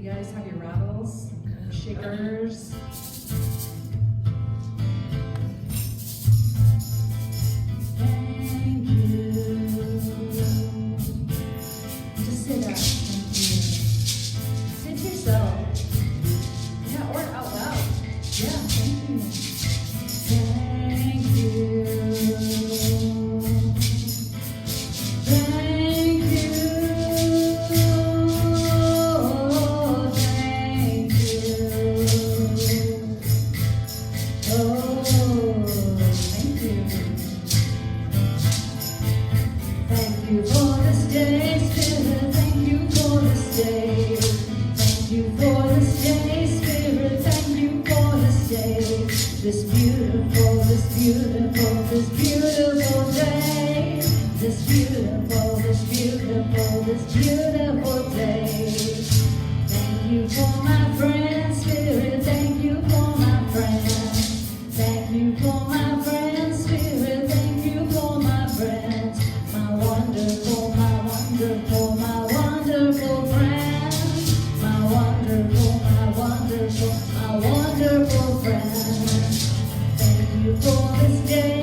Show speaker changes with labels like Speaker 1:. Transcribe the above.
Speaker 1: You guys have your rattles, shakers. Thank you. Just sit up. Thank you. Sit yourself. Yeah, or out loud. Yeah, thank you. Thank you. Thank you. Thank you. Oh, thank you. Thank you for this day, Spirit. Thank you for this day. Thank you for this day, Spirit. Thank you for this day. This beautiful, this beautiful, this beautiful day. This beautiful, this beautiful, this beautiful day. Thank you for my friend, Spirit. Thank you for my friend. Thank you for my friend, Spirit. Thank you for my friend. My wonderful, my wonderful, my wonderful friend. My wonderful, my wonderful, my wonderful friend. Thank you for this day.